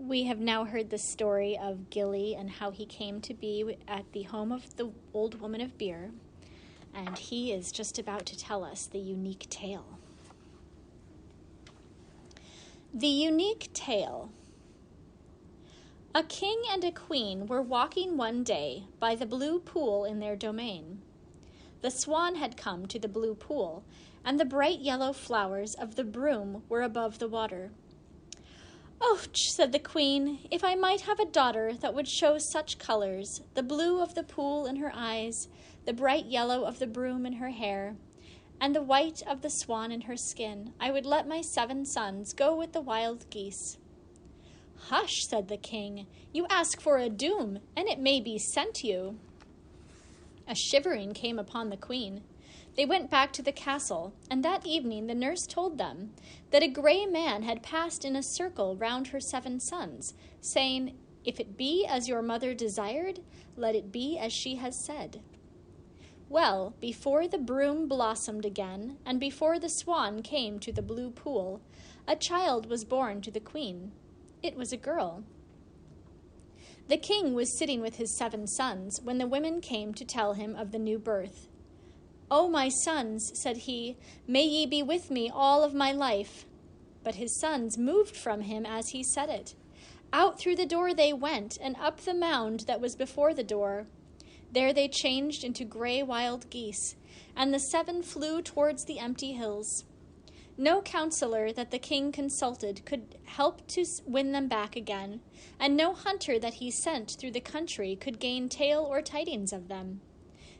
We have now heard the story of Gilly and how he came to be at the home of the Old Woman of Beer, and he is just about to tell us the unique tale. The unique tale. A king and a queen were walking one day by the blue pool in their domain. The swan had come to the blue pool, and the bright yellow flowers of the broom were above the water. "Oh," said the queen, "if I might have a daughter that would show such colors, the blue of the pool in her eyes, the bright yellow of the broom in her hair, and the white of the swan in her skin, I would let my 7 sons go with the wild geese." "Hush," said the king, "you ask for a doom, and it may be sent you." A shivering came upon the queen. They went back to the castle, and that evening the nurse told them that a gray man had passed in a circle round her 7 sons, saying, "If it be as your mother desired, let it be as she has said." Well, before the broom blossomed again, and before the swan came to the blue pool, a child was born to the queen. It was a girl. The king was sitting with his 7 sons when the women came to tell him of the new birth. "O my sons," said he, "may ye be with me all of my life." But his sons moved from him as he said it. Out through the door they went, and up the mound that was before the door. There they changed into gray wild geese, and the 7 flew towards the empty hills. No counselor that the king consulted could help to win them back again, and no hunter that he sent through the country could gain tale or tidings of them.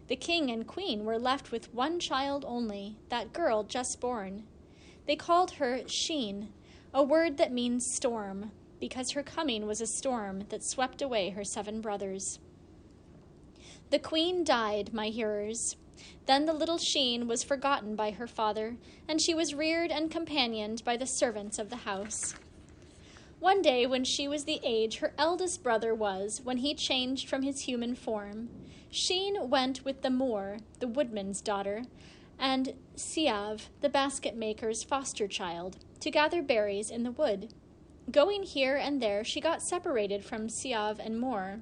The king and queen were left with one child only, that girl just born. They called her Sheen, a word that means storm, because her coming was a storm that swept away her 7 brothers. The queen died, my hearers. Then the little Sheen was forgotten by her father, and she was reared and companioned by the servants of the house. One day, when she was the age her eldest brother was when he changed from his human form, Sheen went with the Moor, the woodman's daughter, and Siav, the basket-maker's foster child, to gather berries in the wood. Going here and there, she got separated from Siav and Moor.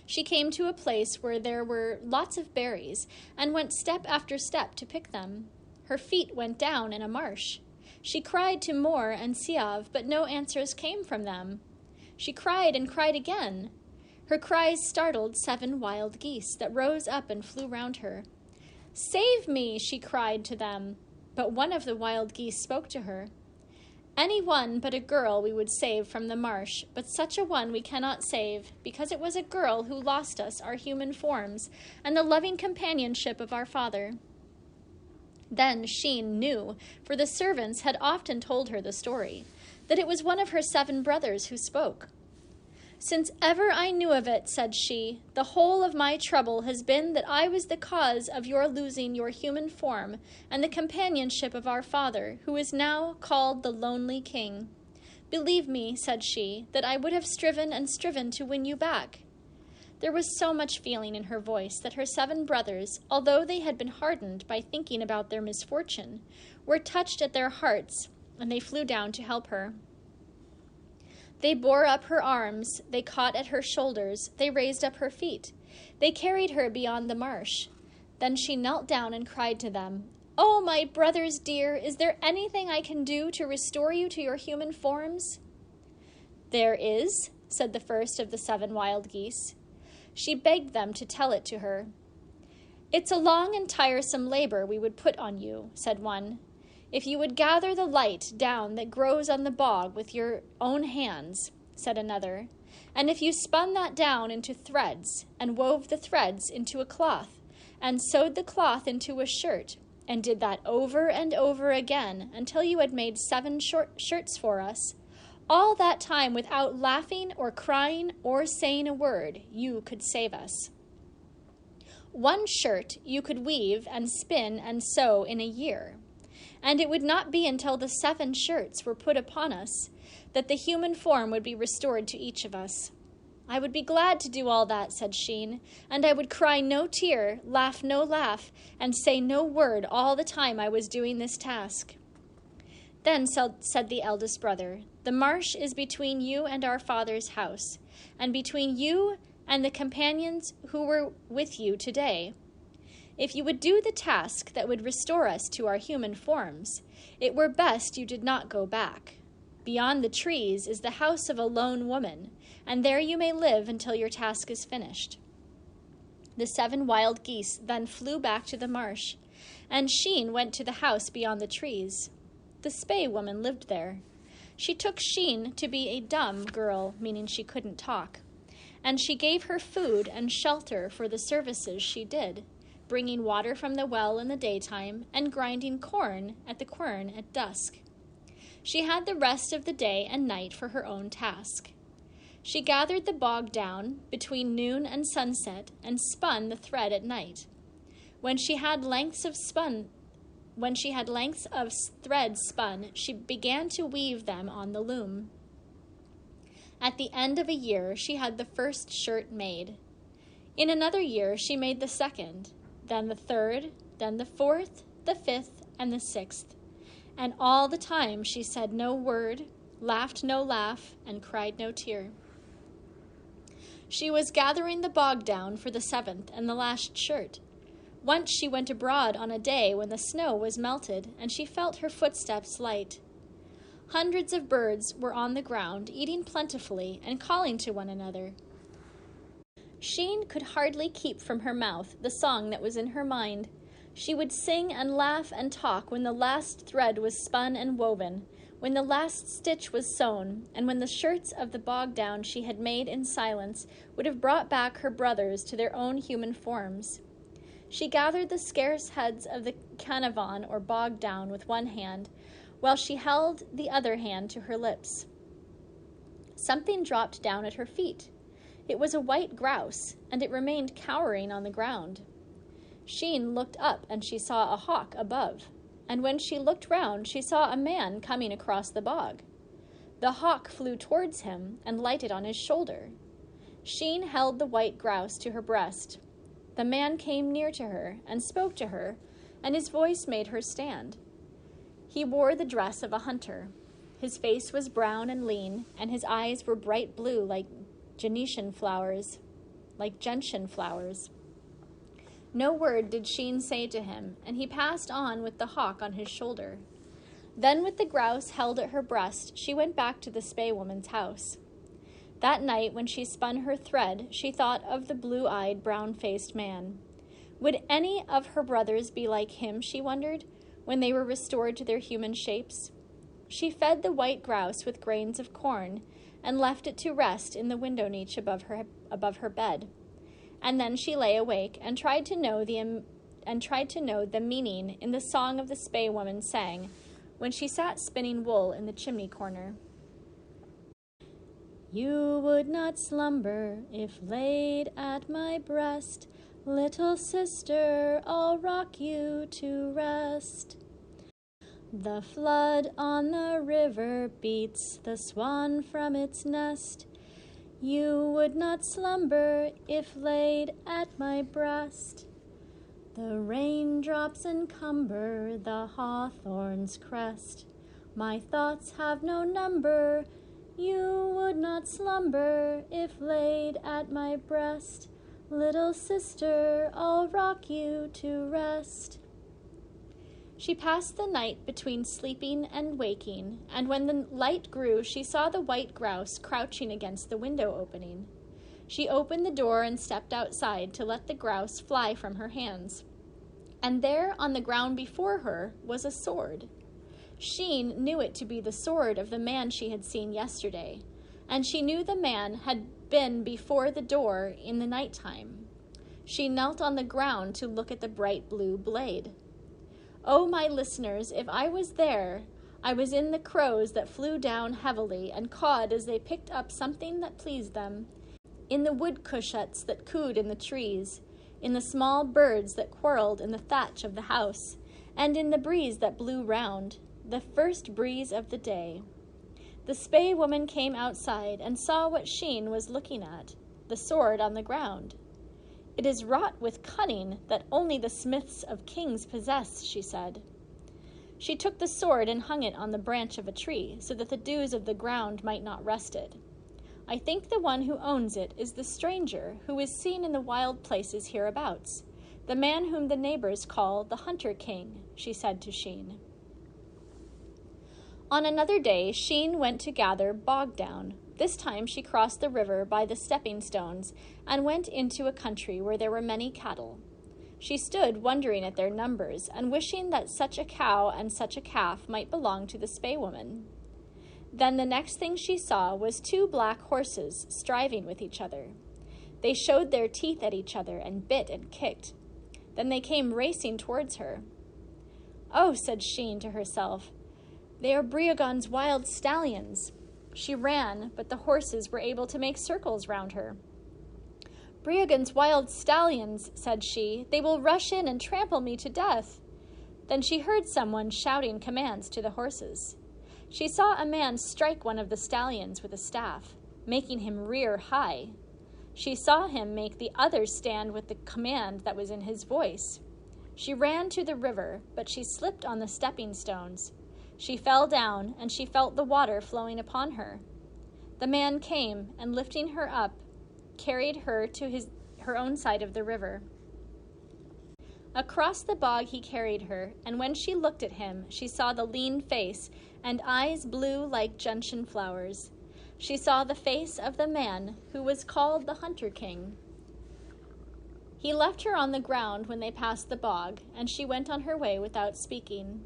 She came to a place where there were lots of berries, and went step after step to pick them. Her feet went down in a marsh. She cried to Moor and Siav, but no answers came from them. She cried and cried again. Her cries startled 7 wild geese that rose up and flew round her. "Save me," she cried to them. But one of the wild geese spoke to her. "Any one but a girl we would save from the marsh, but such a one we cannot save, because it was a girl who lost us our human forms and the loving companionship of our father." Then Sheen knew, for the servants had often told her the story, that it was one of her 7 brothers who spoke. "Since ever I knew of it," said she, "the whole of my trouble has been that I was the cause of your losing your human form and the companionship of our father, who is now called the Lonely King. Believe me," said she, "that I would have striven and striven to win you back." There was so much feeling in her voice that her 7 brothers, although they had been hardened by thinking about their misfortune, were touched at their hearts, and they flew down to help her. They bore up her arms, they caught at her shoulders, they raised up her feet. They carried her beyond the marsh. Then she knelt down and cried to them, "Oh, my brothers dear, is there anything I can do to restore you to your human forms?" "There is," said the first of the 7 wild geese. She begged them to tell it to her. "It's a long and tiresome labor we would put on you," said one. "If you would gather the light down that grows on the bog with your own hands," said another, "and if you spun that down into threads, and wove the threads into a cloth, and sewed the cloth into a shirt, and did that over and over again until you had made 7 short shirts for us, all that time without laughing or crying or saying a word, you could save us. 1 shirt you could weave and spin and sew in a year. And it would not be until the 7 shirts were put upon us that the human form would be restored to each of us. I would be glad to do all that," said Sheen, "and I would cry no tear, laugh no laugh, and say no word all the time I was doing this task." Then said the eldest brother, The marsh is between you and our father's house, and between you and the companions who were with you today. If you would do the task that would restore us to our human forms, it were best you did not go back. Beyond the trees is the house of a lone woman, and there you may live until your task is finished." The 7 wild geese then flew back to the marsh, and Sheen went to the house beyond the trees. The Spey woman lived there. She took Sheen to be a dumb girl, meaning she couldn't talk, and she gave her food and shelter for the services she did, bringing water from the well in the daytime and grinding corn at the quern at dusk. She had the rest of the day and night for her own task. She gathered the bog down between noon and sunset and spun the thread at night. When she had lengths of thread spun, she began to weave them on the loom. At the end of a year, she had the first shirt made. In another year, she made the second, then the third, then the fourth, the fifth, and the sixth. And all the time she said no word, laughed no laugh, and cried no tear. She was gathering the bog down for the 7th and the last shirt. Once she went abroad on a day when the snow was melted, and she felt her footsteps light. Hundreds of birds were on the ground, eating plentifully and calling to one another. Sheen could hardly keep from her mouth the song that was in her mind. She would sing and laugh and talk when the last thread was spun and woven, when the last stitch was sewn, and when the shirts of the bog down she had made in silence would have brought back her brothers to their own human forms. She gathered the scarce heads of the canavan or bog down with one hand, while she held the other hand to her lips. Something dropped down at her feet. It was a white grouse, and it remained cowering on the ground. Sheen looked up, and she saw a hawk above, and when she looked round, she saw a man coming across the bog. The hawk flew towards him and lighted on his shoulder. Sheen held the white grouse to her breast. The man came near to her and spoke to her, and his voice made her stand. He wore the dress of a hunter. His face was brown and lean, and his eyes were bright blue like gentian flowers. No word did Sheen say to him, and he passed on with the hawk on his shoulder. Then, with the grouse held at her breast, she went back to the Spey woman's house. That night, when she spun her thread, she thought of the blue-eyed, brown-faced man. Would any of her brothers be like him, she wondered, when they were restored to their human shapes? She fed the white grouse with grains of corn and left it to rest in the window niche above her bed. And then she lay awake and tried to know the meaning in the song of the Spey woman sang when she sat spinning wool in the chimney corner. "You would not slumber if laid at my breast. Little sister, I'll rock you to rest. The flood on the river beats the swan from its nest. You would not slumber if laid at my breast. The raindrops encumber the hawthorn's crest. My thoughts have no number. You would not slumber if laid at my breast. Little sister, I'll rock you to rest." She passed the night between sleeping and waking, and when the light grew, she saw the white grouse crouching against the window opening. She opened the door and stepped outside to let the grouse fly from her hands. And there, on the ground before her, was a sword. Sheen knew it to be the sword of the man she had seen yesterday, and she knew the man had been before the door in the night-time. She knelt on the ground to look at the bright blue blade. Oh, my listeners, if I was there, I was in the crows that flew down heavily and cawed as they picked up something that pleased them, in the wood cushats that cooed in the trees, in the small birds that quarreled in the thatch of the house, and in the breeze that blew round, the first breeze of the day. The Spey woman came outside and saw what Sheen was looking at, the sword on the ground. "It is wrought with cunning that only the smiths of kings possess," she said. She took the sword and hung it on the branch of a tree, so that the dews of the ground might not rust it. I think the one who owns it is the stranger who is seen in the wild places hereabouts, the man whom the neighbors call the Hunter King, she said to Sheen. On another day, Sheen went to gather bog down. This time she crossed the river by the stepping stones and went into a country where there were many cattle. She stood wondering at their numbers and wishing that such a cow and such a calf might belong to the spae woman. Then the next thing she saw was 2 black horses striving with each other. They showed their teeth at each other and bit and kicked. Then they came racing towards her. "Oh," said Sheen to herself, "they are Breogan's wild stallions." She ran, but the horses were able to make circles round her. "Breogan's wild stallions," said she, "they will rush in and trample me to death." Then she heard someone shouting commands to the horses. She saw a man strike one of the stallions with a staff, making him rear high. She saw him make the other stand with the command that was in his voice. She ran to the river, but she slipped on the stepping stones. She fell down, and she felt the water flowing upon her. The man came, and lifting her up, carried her to her own side of the river. Across the bog he carried her, and when she looked at him, she saw the lean face and eyes blue like gentian flowers. She saw the face of the man who was called the Hunter King. He left her on the ground when they passed the bog, and she went on her way without speaking.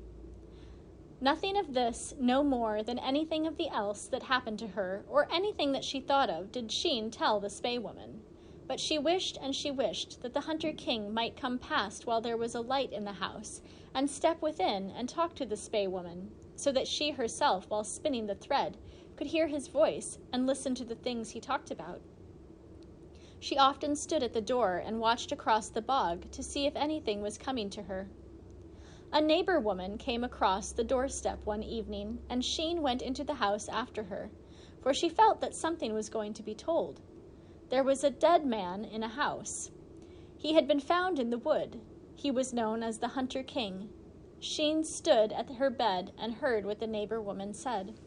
Nothing of this, no more than anything of the else that happened to her, or anything that she thought of, did Sheen tell the spae woman. But she wished and she wished that the Hunter King might come past while there was a light in the house, and step within and talk to the spae woman, so that she herself, while spinning the thread, could hear his voice and listen to the things he talked about. She often stood at the door and watched across the bog to see if anything was coming to her. A neighbor woman came across the doorstep one evening, and Sheen went into the house after her, for she felt that something was going to be told. There was a dead man in a house. He had been found in the wood. He was known as the Hunter King. Sheen stood at her bed and heard what the neighbor woman said.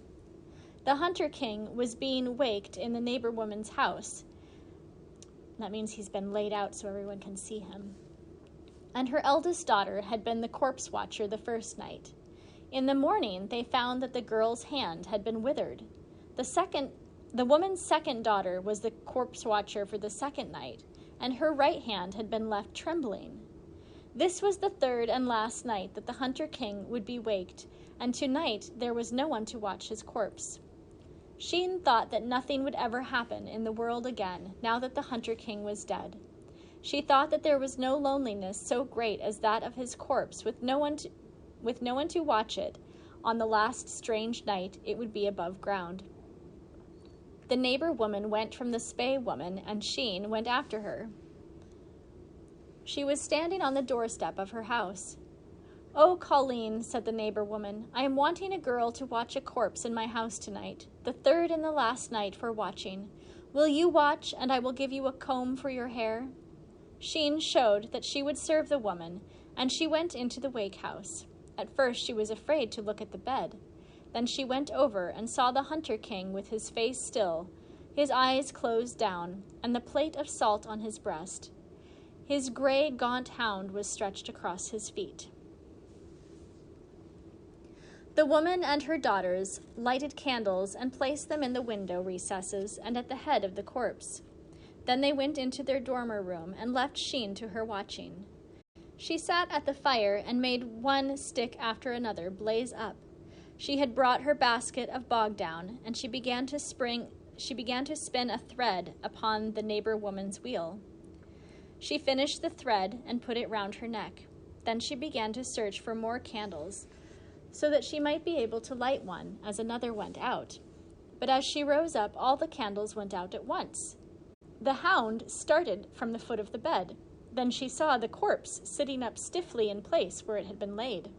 The Hunter King was being waked in the neighbor woman's house. That means he's been laid out so everyone can see him. And her eldest daughter had been the corpse watcher the first night. In the morning, they found that the girl's hand had been withered. The woman's second daughter was the corpse watcher for the second night, and her right hand had been left trembling. This was the third and last night that the Hunter King would be waked, and tonight there was no one to watch his corpse. Sheen thought that nothing would ever happen in the world again now that the Hunter King was dead. She thought that there was no loneliness so great as that of his corpse with no one to watch it on the last strange night it would be above ground. The neighbor woman went from the spae woman, and Sheen went after her. She was standing on the doorstep of her house. "Oh, Colleen," said the neighbor woman, "I am wanting a girl to watch a corpse in my house tonight, the third and the last night for watching. Will you watch, and I will give you a comb for your hair?" Sheen showed that she would serve the woman, and she went into the wake house. At first she was afraid to look at the bed. Then she went over and saw the Hunter King with his face still, his eyes closed down, and the plate of salt on his breast. His gray, gaunt hound was stretched across his feet. The woman and her daughters lighted candles and placed them in the window recesses and at the head of the corpse. Then they went into their dormer room and left Sheen to her watching. She sat at the fire and made one stick after another blaze up. She had brought her basket of bog down, and she began to spin a thread upon the neighbor woman's wheel. She finished the thread and put it round her neck. Then she began to search for more candles, so that she might be able to light one as another went out. But as she rose up, all the candles went out at once. The hound started from the foot of the bed. Then she saw the corpse sitting up stiffly in place where it had been laid.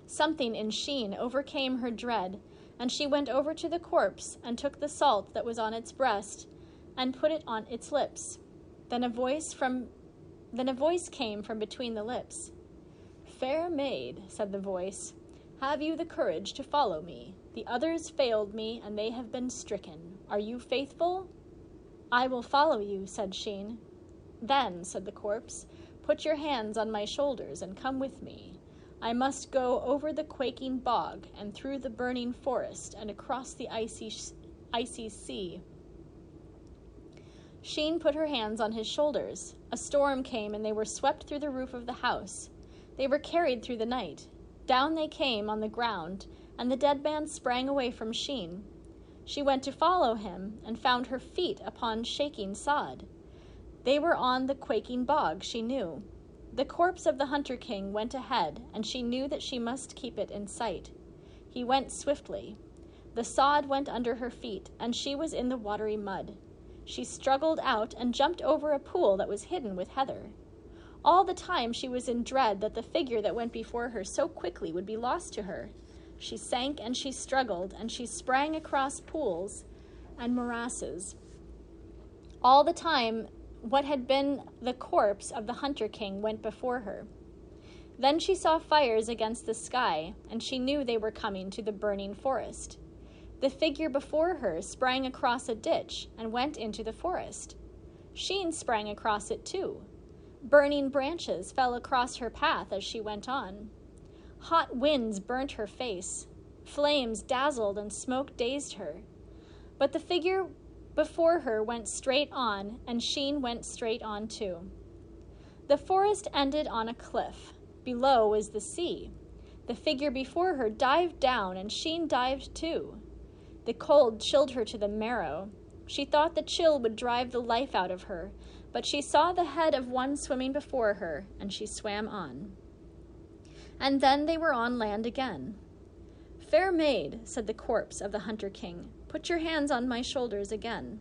Something in Sheen overcame her dread, and she went over to the corpse and took the salt that was on its breast and put it on its lips. Then a voice came from between the lips. Fair maid, said the voice, have you the courage to follow me? The others failed me, and they have been stricken. Are you faithful? I will follow you, said Sheen. Then, said the corpse, put your hands on my shoulders and come with me. I must go over the quaking bog and through the burning forest and across the icy sea. Sheen put her hands on his shoulders. A storm came, and they were swept through the roof of the house. They were carried through the night. Down they came on the ground, and the dead man sprang away from Sheen. She went to follow him, and found her feet upon shaking sod. They were on the quaking bog, she knew. The corpse of the Hunter King went ahead, and she knew that she must keep it in sight. He went swiftly. The sod went under her feet, and she was in the watery mud. She struggled out and jumped over a pool that was hidden with heather. All the time she was in dread that the figure that went before her so quickly would be lost to her. She sank and she struggled, and she sprang across pools and morasses. All the time, what had been the corpse of the Hunter King went before her. Then she saw fires against the sky, and she knew they were coming to the burning forest. The figure before her sprang across a ditch and went into the forest. Sheen sprang across it too. Burning branches fell across her path as she went on. Hot winds burnt her face. Flames dazzled and smoke dazed her. But the figure before her went straight on, and Sheen went straight on too. The forest ended on a cliff. Below was the sea. The figure before her dived down, and Sheen dived too. The cold chilled her to the marrow. She thought the chill would drive the life out of her, but she saw the head of one swimming before her, and she swam on. And then they were on land again. Fair maid, said the corpse of the Hunter King, put your hands on my shoulders again.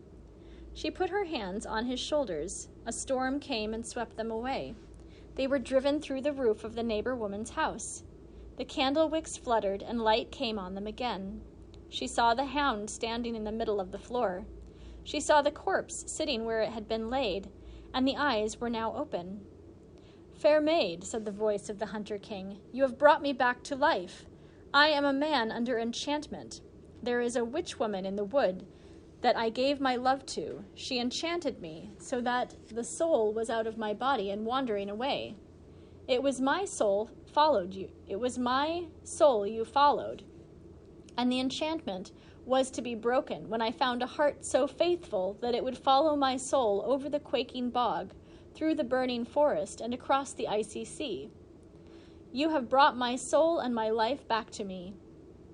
She put her hands on his shoulders. A storm came and swept them away. They were driven through the roof of the neighbor woman's house. The candle wicks fluttered, and light came on them again. She saw the hound standing in the middle of the floor. She saw the corpse sitting where it had been laid, and the eyes were now open. Fair maid, said the voice of the Hunter King, you have brought me back to life. I am a man under enchantment. There is a witch woman in the wood that I gave my love to. She enchanted me so that the soul was out of my body and wandering away. It was my soul followed you. It was my soul you followed. And the enchantment was to be broken when I found a heart so faithful that it would follow my soul over the quaking bog, through the burning forest, and across the icy sea. You have brought my soul and my life back to me.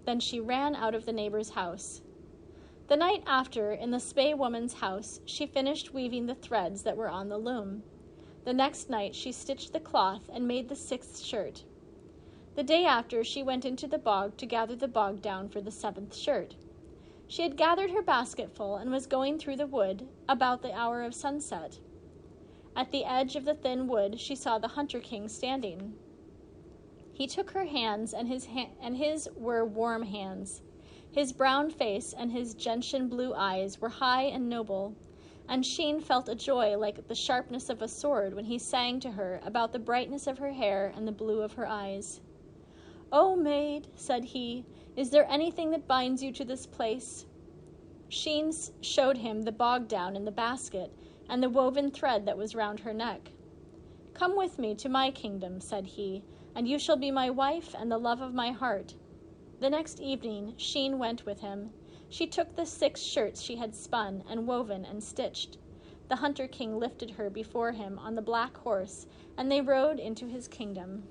Then she ran out of the neighbor's house. The night after, in the Spey woman's house, she finished weaving the threads that were on the loom. The next night she stitched the cloth and made the 6th shirt. The day after, she went into the bog to gather the bog down for the 7th shirt. She had gathered her basketful and was going through the wood about the hour of sunset. At the edge of the thin wood, she saw the Hunter King standing. He took her hands, and his were warm hands. His brown face and his gentian blue eyes were high and noble, and Sheen felt a joy like the sharpness of a sword when he sang to her about the brightness of her hair and the blue of her eyes. "O maid," said he, "is there anything that binds you to this place?" Sheen showed him the bog down in the basket and the woven thread that was round her neck. "Come with me to my kingdom," said he, "and you shall be my wife and the love of my heart." The next evening Sheen went with him. She took the 6 shirts she had spun and woven and stitched. The Hunter King lifted her before him on the black horse, and they rode into his kingdom.